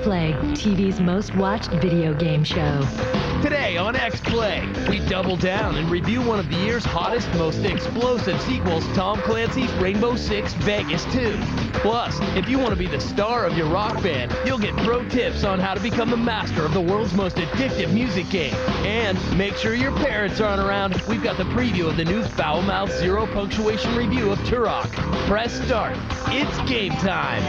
X-Play, TV's most watched video game show. Today on X-Play, we double down and review one of the year's hottest, most explosive sequels, Tom Clancy's Rainbow Six Vegas 2. Plus, if you want to be the star of your rock band, you'll get pro tips on how to become the master of the world's most addictive music game. And make sure your parents aren't around. We've got the preview of the new foul-mouthed zero-punctuation review of Turok. Press start. It's game time.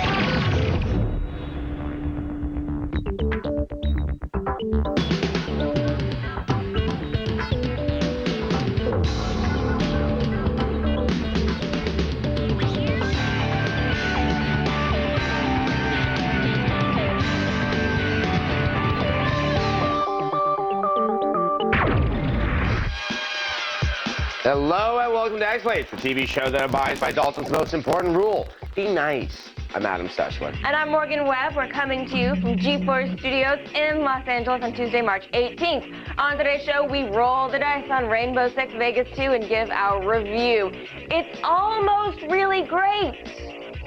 Hello and welcome to X-Play, the TV show that abides by Dalton's most important rule: be nice. I'm Adam Stushwood. And I'm Morgan Webb. We're coming to you from G4 Studios in Los Angeles on Tuesday, March 18th. On today's show, we roll the dice on Rainbow Six Vegas 2 and give our review. It's almost really great.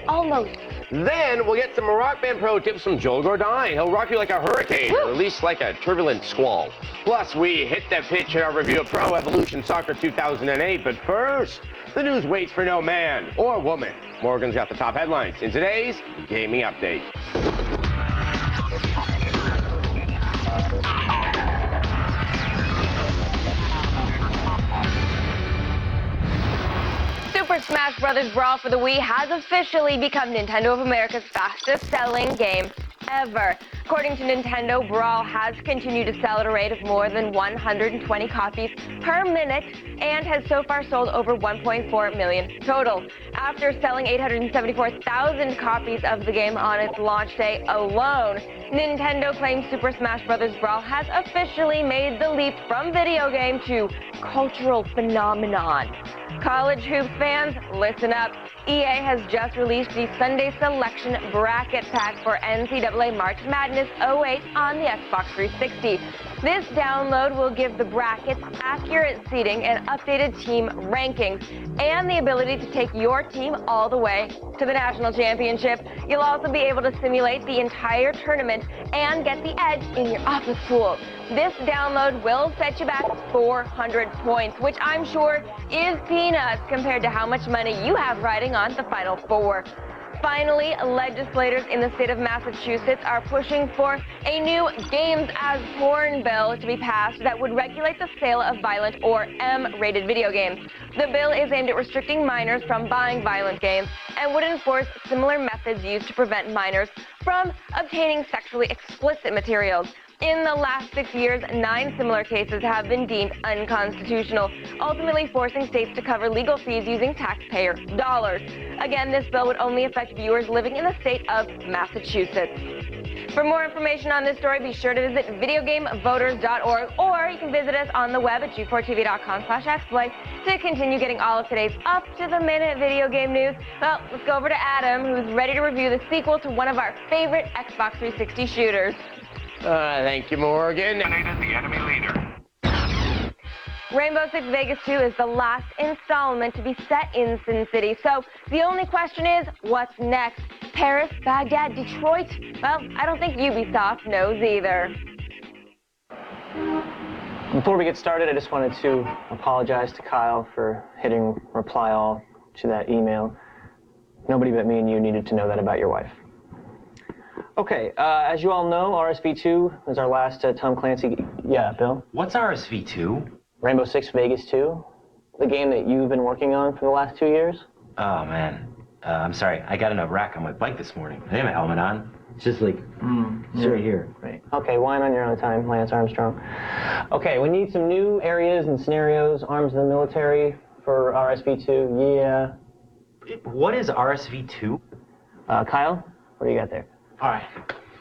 Almost. Then we'll get some rock band pro tips from Joel Gordine. He'll rock you like a hurricane, or at least like a turbulent squall. Plus, we hit the pitch in our review of Pro Evolution Soccer 2008. But first, the news waits for no man or woman. Morgan's got the top headlines in today's Gaming Update. Super Smash Bros. Brawl for the Wii has officially become Nintendo of America's fastest-selling game ever. According to Nintendo, Brawl has continued to sell at a rate of more than 120 copies per minute and has so far sold over 1.4 million total. After selling 874,000 copies of the game on its launch day alone, Nintendo claims Super Smash Bros. Brawl has officially made the leap from video game to cultural phenomenon. College hoops fans, listen up. EA has just released the Sunday Selection Bracket Pack for NCAA March Madness 08 on the Xbox 360. This download will give the brackets accurate seeding and updated team rankings, and the ability to take your team all the way to the national championship. You'll also be able to simulate the entire tournament and get the edge in your office pool. This download will set you back 400 points, which I'm sure is peanuts compared to how much money you have riding on the Final Four. Finally, legislators in the state of Massachusetts are pushing for a new Games as Porn bill to be passed that would regulate the sale of violent or M-rated video games. The bill is aimed at restricting minors from buying violent games and would enforce similar methods used to prevent minors from obtaining sexually explicit materials. In the last 6 years, 9 similar cases have been deemed unconstitutional, ultimately forcing states to cover legal fees using taxpayer dollars. Again, this bill would only affect viewers living in the state of Massachusetts. For more information on this story, be sure to visit videogamevoters.org, or you can visit us on the web at g4tv.com/xplay to continue getting all of today's up-to-the-minute video game news. Well, let's go over to Adam, who's ready to review the sequel to one of our favorite Xbox 360 shooters. Thank you, Morgan. The enemy leader. Rainbow Six Vegas 2 is the last installment to be set in Sin City. So the only question is, what's next? Paris, Baghdad, Detroit? Well, I don't think Ubisoft knows either. Before we get started, I just wanted to apologize to Kyle for hitting reply all to that email. Nobody but me and you needed to know that about your wife. Okay, as you all know, RSV2 is our last Tom Clancy... Yeah, Bill? What's RSV2? Rainbow Six Vegas 2, the game that you've been working on for the last 2 years. Oh, man. I'm sorry. I got in a wreck on my bike this morning. I didn't have a helmet on. It's just like, it's right here. Right. Okay, whine on your own time, Lance Armstrong. Okay, we need some new areas and scenarios, arms of the military for RSV2. Yeah. What is RSV2? Kyle, what do you got there? All right.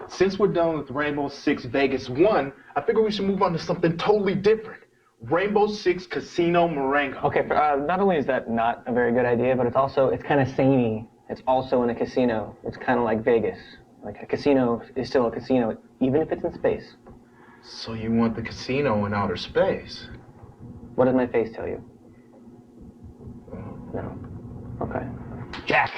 Since we're done with Rainbow Six Vegas 1, I figure we should move on to something totally different. Rainbow Six Casino Marengo. Okay, not only is that not a very good idea, but it's kind of samey. It's also in a casino. It's kind of like Vegas. Like a casino is still a casino, even if it's in space. So you want the casino in outer space? What did my face tell you? No. Okay. Jack.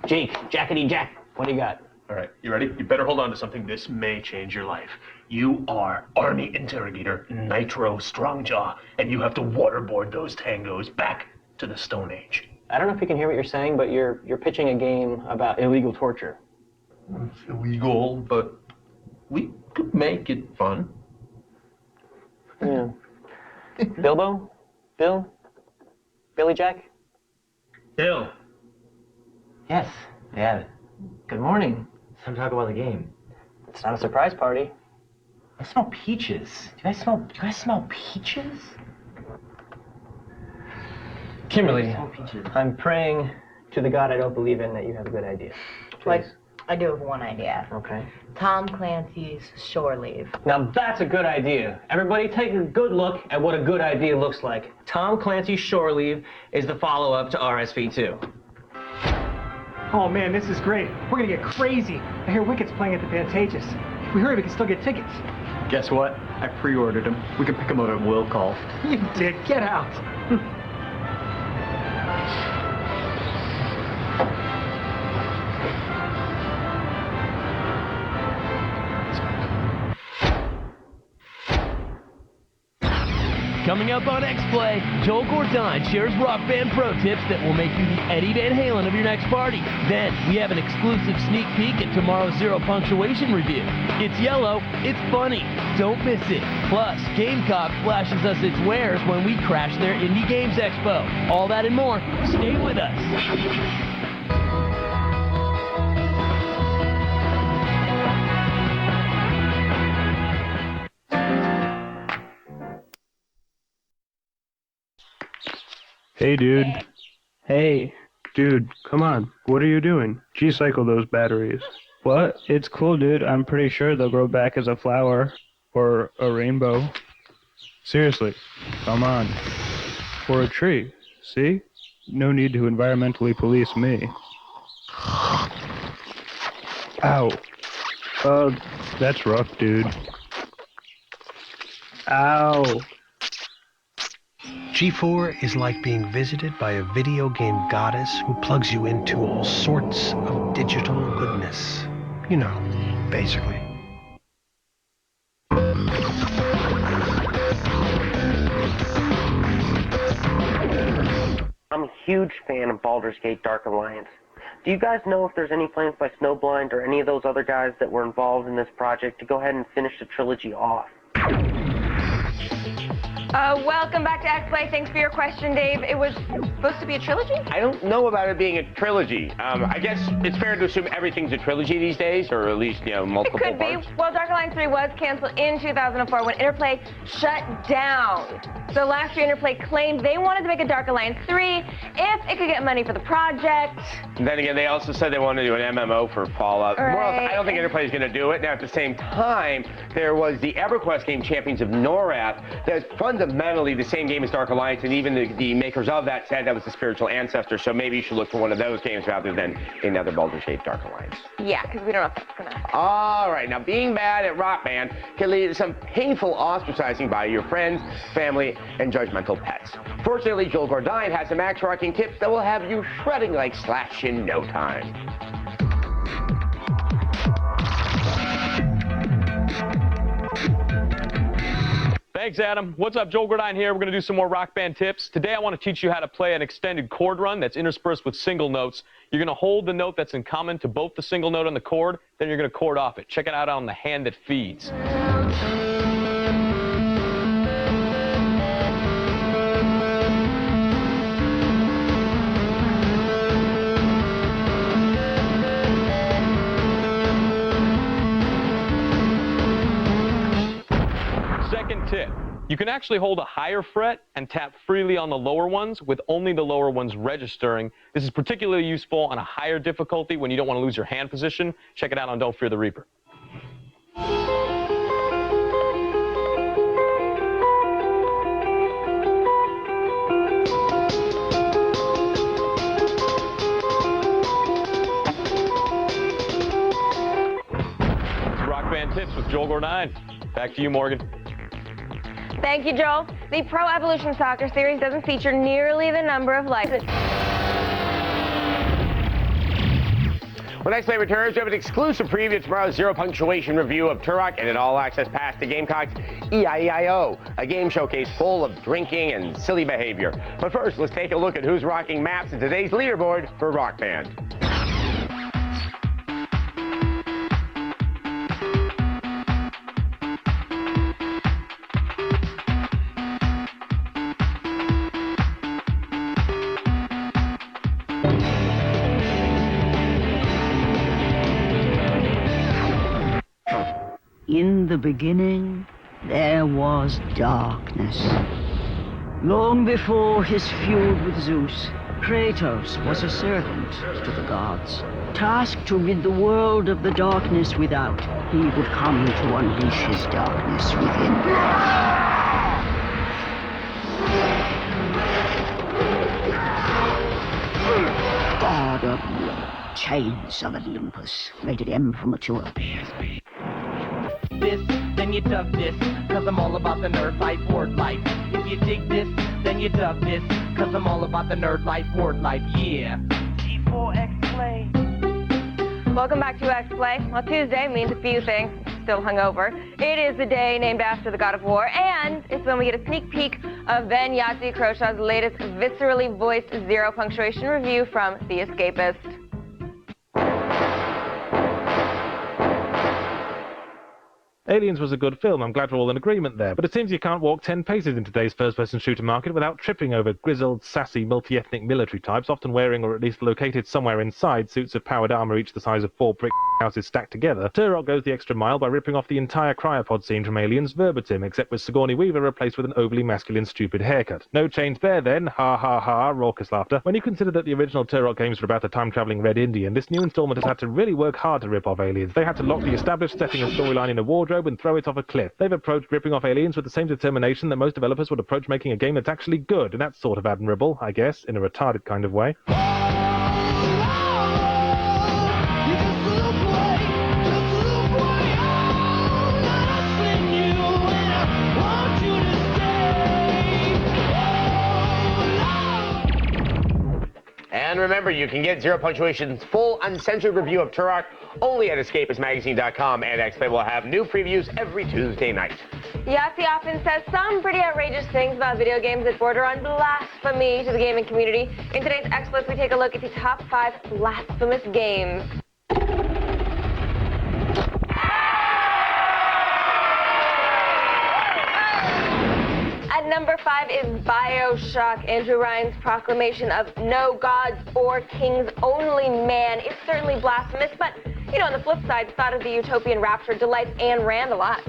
Jake. Jackety Jack. What do you got? All right, you ready? You better hold on to something. This may change your life. You are Army Interrogator Nitro Strongjaw, and you have to waterboard those tangos back to the Stone Age. I don't know if you can hear what you're saying, but you're pitching a game about illegal torture. It's illegal, but we could make it fun. Yeah. Bilbo? Bill? Billy Jack? Bill. Yes, yeah. Good morning. Time to talk about the game. It's not a surprise party. I smell peaches. Do you guys smell peaches? Kimberly, I smell peaches. I'm praying to the God I don't believe in that you have a good idea. Like, Please. I do have one idea. Okay. Tom Clancy's Shore Leave. Now that's a good idea. Everybody take a good look at what a good idea looks like. Tom Clancy's Shore Leave is the follow-up to RSV2. Oh man, this is great. We're gonna get crazy. I hear Wicked's playing at the Pantages. If we hurry, we can still get tickets. Guess what? I pre-ordered them. We can pick them up at will call. You dick, get out. Coming up on X-Play, Joel Gordine shares Rock Band pro tips that will make you the Eddie Van Halen of your next party. Then, we have an exclusive sneak peek at tomorrow's Zero Punctuation review. It's yellow, it's funny, don't miss it. Plus, Gamecock flashes us its wares when we crash their Indie Games Expo. All that and more, stay with us. Hey, dude. Hey. Dude, come on. What are you doing? G-cycle those batteries. What? It's cool, dude. I'm pretty sure they'll grow back as a flower. Or a rainbow. Seriously. Come on. Or a tree. See? No need to environmentally police me. Ow. That's rough, dude. Ow. G4 is like being visited by a video game goddess who plugs you into all sorts of digital goodness. You know, basically. I'm a huge fan of Baldur's Gate Dark Alliance. Do you guys know if there's any plans by Snowblind or any of those other guys that were involved in this project to go ahead and finish the trilogy off? Welcome back to X-Play. Thanks for your question, Dave. It was supposed to be a trilogy? I don't know about it being a trilogy. I guess it's fair to assume everything's a trilogy these days, or at least, you know, multiple It could be. parts. Well, Dark Alliance 3 was canceled in 2004 when Interplay shut down. So last year, Interplay claimed they wanted to make a Dark Alliance 3 if it could get money for the project. And then again, they also said they wanted to do an MMO for Fallout. Right. Well, I don't think Interplay's going to do it. Now, at the same time, there was the EverQuest game Champions of Norath that's fundamentally the same game as Dark Alliance, and even the makers of that said that was the spiritual ancestor, so maybe you should look for one of those games rather than another Baldur's Gate Dark Alliance. Yeah, because we don't know if that's going to happen. All right, now being bad at Rock Band can lead to some painful ostracizing by your friends, family, and judgmental pets. Fortunately, Joel Gordine has some axe-rocking tips that will have you shredding like Slash in no time. Thanks, Adam. What's up? Joel Gordine here. We're going to do some more Rock Band tips. Today, I want to teach you how to play an extended chord run that's interspersed with single notes. You're going to hold the note that's in common to both the single note and the chord, then you're going to chord off it. Check it out on the hand that feeds. Second tip, you can actually hold a higher fret and tap freely on the lower ones with only the lower ones registering. This is particularly useful on a higher difficulty when you don't want to lose your hand position. Check it out on Don't Fear the Reaper. It's Rock Band tips with Joel Gordine. Back to you, Morgan. Thank you, Joel. The Pro Evolution Soccer Series doesn't feature nearly the number of likes. When XPlay returns, we have an exclusive preview of tomorrow's zero punctuation review of Turok and an all-access pass to Gamecock's EIEIO, a game showcase full of drinking and silly behavior. But first, let's take a look at who's rocking maps in today's leaderboard for Rock Band. In the beginning, there was darkness. Long before his feud with Zeus, Kratos was a servant to the gods. Tasked to rid the world of the darkness without, he would come to unleash his darkness within. God of the chains of Olympus, rated M for mature. This, then you dug this, cause I'm all about the nerd life, word life. If you dig this, then you dug this, cause I'm all about the nerd life, word life, yeah. G4 X-Play. Welcome back to X-Play. Well, Tuesday means a few things. Still hungover. It is the day named after the god of war, and it's when we get a sneak peek of Ben Yahtzee Croshaw's latest viscerally voiced zero punctuation review from The Escapist. Aliens was a good film, I'm glad we're all in agreement there, but it seems you can't walk 10 paces in today's first-person shooter market without tripping over grizzled, sassy, multi-ethnic military types, often wearing or at least located somewhere inside suits of powered armor each the size of 4 brick houses stacked together. Turok goes the extra mile by ripping off the entire cryopod scene from Aliens verbatim, except with Sigourney Weaver replaced with an overly masculine, stupid haircut. No change there then, ha ha ha, raucous laughter. When you consider that the original Turok games were about the time-travelling Red Indian, this new installment has had to really work hard to rip off Aliens. They had to lock the established setting and storyline in a wardrobe and throw it off a cliff. They've approached ripping off Aliens with the same determination that most developers would approach making a game that's actually good, and that's sort of admirable, I guess, in a retarded kind of way. And remember, you can get Zero Punctuation's full uncensored review of Turok only at escapistmagazine.com, and XPlay will have new previews every Tuesday night. Yahtzee often says some pretty outrageous things about video games that border on blasphemy to the gaming community. In today's XSplits, we take a look at the top 5 blasphemous games. At number 5 is BioShock. Andrew Ryan's proclamation of no gods or kings, only man is certainly blasphemous, but, you know, on the flip side, thought of the utopian rapture delights Anne Rand a lot.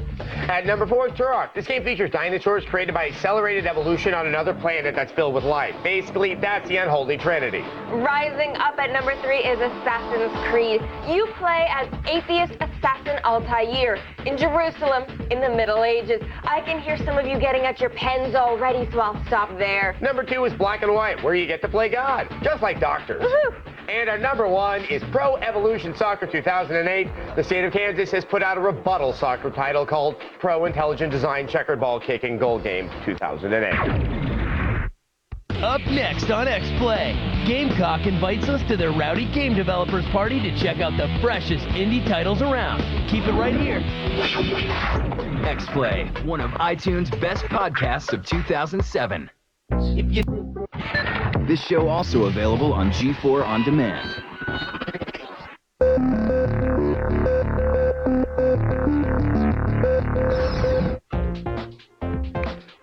At number 4 is Turok. This game features dinosaurs created by accelerated evolution on another planet that's filled with life. Basically, that's the unholy trinity. Rising up at number 3 is Assassin's Creed. You play as atheist assassin Altair in Jerusalem in the Middle Ages. I can hear some of you getting at your pens already, so I'll stop there. Number 2 is Black and White, where you get to play God, just like doctors. Woohoo! And our number 1 is Pro Evolution Soccer 2008. The state of Kansas has put out a rebuttal soccer title called Pro Intelligent Design Checkered Ball Kicking Goal Game 2008. Up next on XPlay, Gamecock invites us to their rowdy game developers party to check out the freshest indie titles around. Keep it right here. XPlay, one of iTunes' best podcasts of 2007. This show also available on G4 On Demand.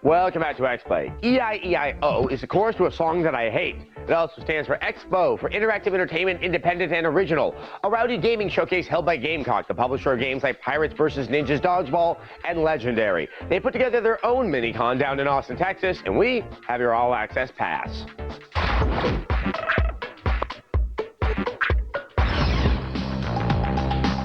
Welcome back to XPlay. EIEIO is the chorus to a song that I hate. It also stands for Expo, for Interactive Entertainment, Independent and Original, a rowdy gaming showcase held by Gamecock, the publisher of games like Pirates vs. Ninjas Dodgeball and Legendary. They put together their own mini-con down in Austin, Texas, and we have your all-access pass.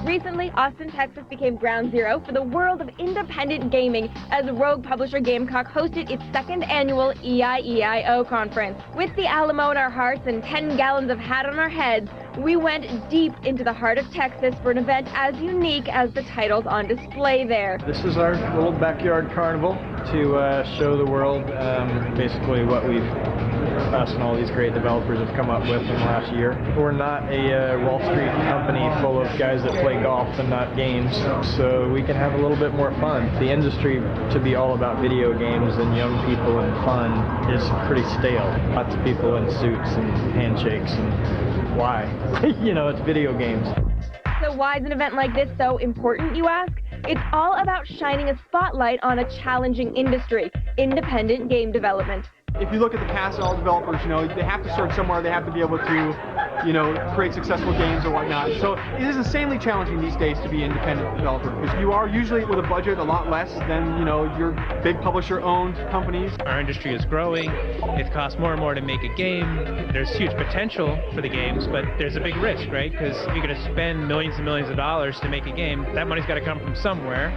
Recently, Austin, Texas became ground zero for the world of independent gaming as rogue publisher Gamecock hosted its 2nd annual EIEIO conference. With the Alamo in our hearts and 10 gallons of hat on our heads, we went deep into the heart of Texas for an event as unique as the titles on display there. This is our little backyard carnival to show the world basically what we've us and all these great developers have come up with in the last year. We're not a Wall Street company full of guys that play golf and not games, so we can have a little bit more fun. The industry to be all about video games and young people and fun is pretty stale. Lots of people in suits and handshakes, and why? You know, it's video games. So why is an event like this so important, you ask? It's all about shining a spotlight on a challenging industry, independent game development. If you look at the past, all developers, you know, they have to start somewhere. They have to be able to, you know, create successful games or whatnot. So it is insanely challenging these days to be an independent developer because you are usually with a budget a lot less than, you know, your big publisher-owned companies. Our industry is growing. It costs more and more to make a game. There's huge potential for the games, but there's a big risk, right? Because you're going to spend millions and millions of dollars to make a game. That money's got to come from somewhere.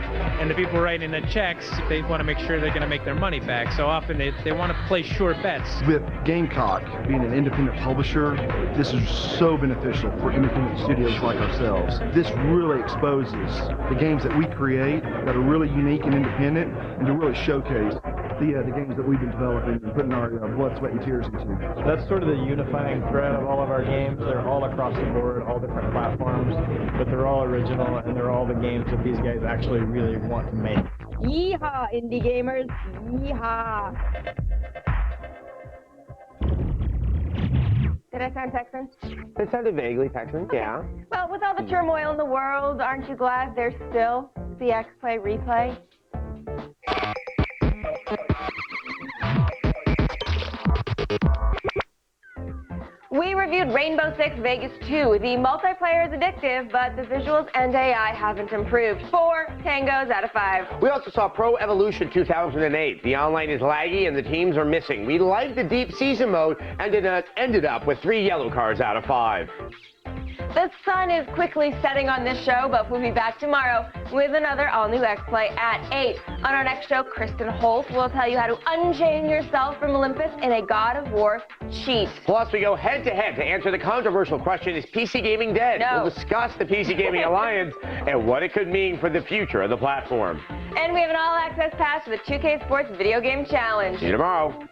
And the people writing the checks, they want to make sure they're going to make their money back. So often they want to play sure bets. With Gamecock being an independent publisher, this is so beneficial for independent studios like ourselves. This really exposes the games that we create that are really unique and independent, and to really showcase the games that we've been developing and putting our blood, sweat, and tears into. That's sort of the unifying thread of all of our games. They're all across the board, all different platforms, but they're all original, and they're all the games that these guys actually really want to make. Yeehaw, indie gamers! Yeehaw! Did I sound Texan? It sounded vaguely Texan, yeah. Well, with all the turmoil in the world, aren't you glad there's still the X-Play replay? We reviewed Rainbow Six Vegas 2. The multiplayer is addictive, but the visuals and AI haven't improved. 4 tangos out of 5. We also saw Pro Evolution 2008. The online is laggy and the teams are missing. We liked the deep season mode and it ended up with 3 yellow cards out of 5. The sun is quickly setting on this show, but we'll be back tomorrow with another all-new X-Play at 8. On our next show, Kristen Holt will tell you how to unchain yourself from Olympus in a God of War cheat. Plus, we go head-to-head to answer the controversial question, is PC gaming dead? No. We'll discuss the PC Gaming Alliance and what it could mean for the future of the platform. And we have an all-access pass to the 2K Sports Video Game Challenge. See you tomorrow.